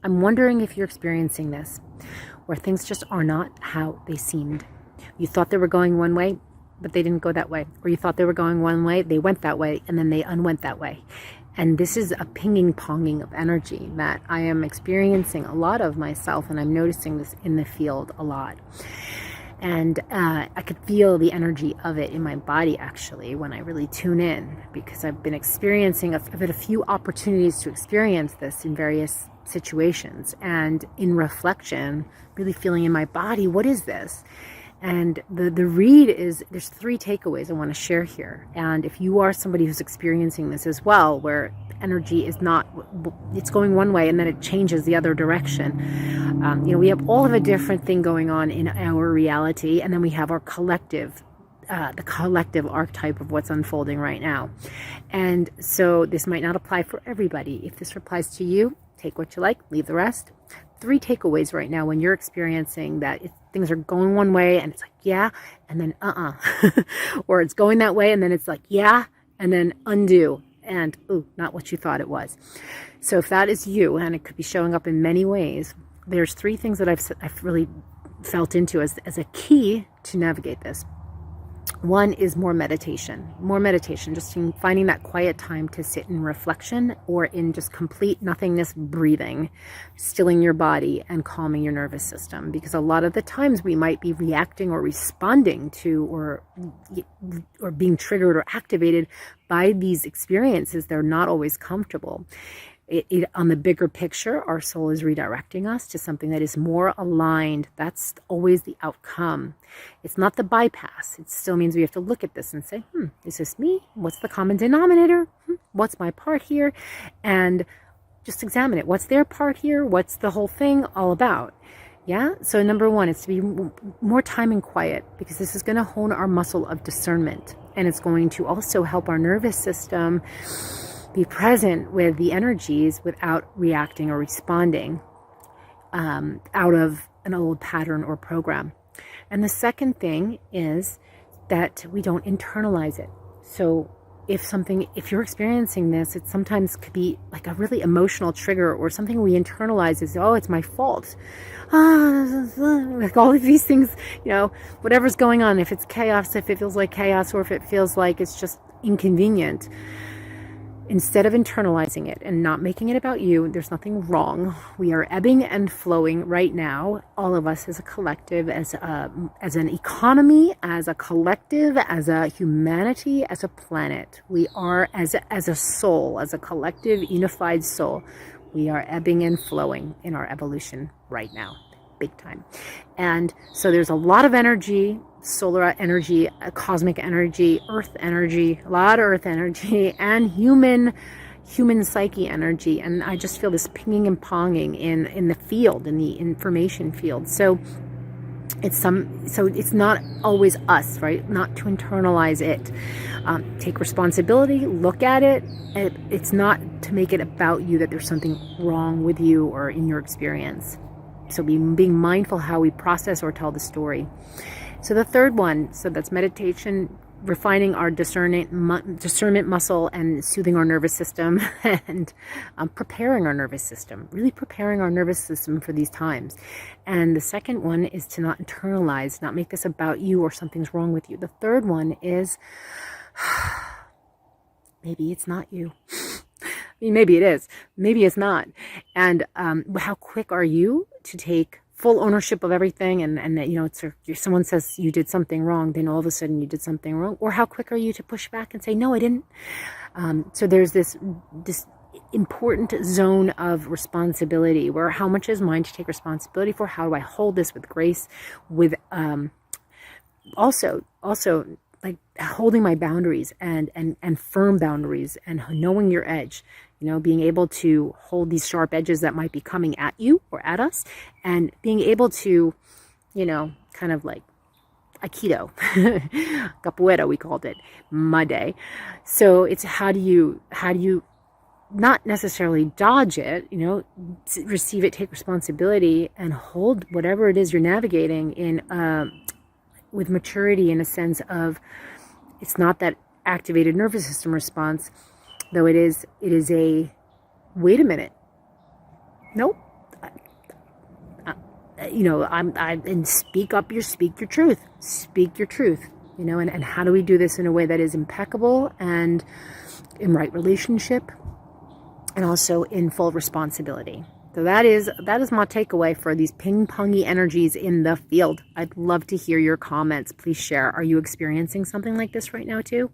I'm wondering if you're experiencing this, where things just are not how they seemed. You thought they were going one way, but they didn't go that way. Or you thought they were going one way, they went that way, and then they unwent that way. And this is a pinging, ponging of energy that I am experiencing a lot of myself, and I'm noticing this in the field a lot. And I could feel the energy of it in my body, actually, when I really tune in, because I've been experiencing, I've had a few opportunities to experience this in various situations. And in reflection, really feeling in my body, what is this? And the read is, there's 3 takeaways I want to share here. And if you are somebody who's experiencing this as well, where energy is not, it's going one way and then it changes the other direction. We have all of a different thing going on in our reality. And then we have our collective, the collective archetype of what's unfolding right now. And so this might not apply for everybody. If this applies to you, take what you like, leave the rest. 3 takeaways right now when you're experiencing that things are going one way and it's like, yeah, and then or it's going that way and then it's like, yeah, and then undo, and ooh, not what you thought it was. So if that is you, and it could be showing up in many ways, there's 3 things that I've really felt into as a key to navigate this. One is more meditation, just finding that quiet time to sit in reflection or in just complete nothingness breathing, stilling your body and calming your nervous system. Because a lot of the times we might be reacting or responding to or being triggered or activated by these experiences. They're not always comfortable. On the bigger picture, our soul is redirecting us to something that is more aligned. That's always the outcome. It's not the bypass. It still means we have to look at this and say, is this me? What's the common denominator? What's my part here? And just examine it. What's their part here? What's the whole thing all about? Yeah. So number 1 is to be more time in quiet, because this is going to hone our muscle of discernment. And it's going to also help our nervous system be present with the energies without reacting or responding out of an old pattern or program. And the second thing is that we don't internalize it. So if you're experiencing this, it sometimes could be like a really emotional trigger or something we internalize as, oh, it's my fault. Like all of these things, whatever's going on, if it's chaos, if it feels like chaos, or if it feels like it's just inconvenient. Instead of internalizing it and not making it about you, there's nothing wrong. We are ebbing and flowing right now, all of us as a collective, as an economy, as a collective, as a humanity, as a planet. We are, as a soul, as a collective, unified soul, we are ebbing and flowing in our evolution right now, big time. And so there's a lot of energy, solar energy, cosmic energy, earth energy, a lot of earth energy, and human psyche energy. And I just feel this pinging and ponging in the field, in the information field. So it's not always us, right? Not to internalize it. Take responsibility, look at it. It's not to make it about you, that there's something wrong with you or in your experience. So being mindful how we process or tell the story. So the third one, so that's meditation, refining our discernment muscle and soothing our nervous system, and preparing our nervous system, really preparing our nervous system for these times. And the second one is to not internalize, not make this about you or something's wrong with you. The third one is, maybe it's not you. Maybe it is. Maybe it's not. And how quick are you to take full ownership of everything, and that, if someone says you did something wrong, then all of a sudden you did something wrong? Or how quick are you to push back and say, no, I didn't? So there's this important zone of responsibility, where how much is mine to take responsibility for? How do I hold this with grace, with also like holding my boundaries and firm boundaries, and knowing your edge, being able to hold these sharp edges that might be coming at you or at us, and being able to, kind of like Aikido, capoeira, we called it, my day. So it's how do you not necessarily dodge it, receive it, take responsibility, and hold whatever it is you're navigating in with maturity, in a sense of, it's not that activated nervous system response, though it is a, wait a minute, nope, you know, and speak your truth. Speak your truth, you know, and how do we do this in a way that is impeccable and in right relationship and also in full responsibility? So that is my takeaway for these ping-pongy energies in the field. I'd love to hear your comments. Please share. Are you experiencing something like this right now too?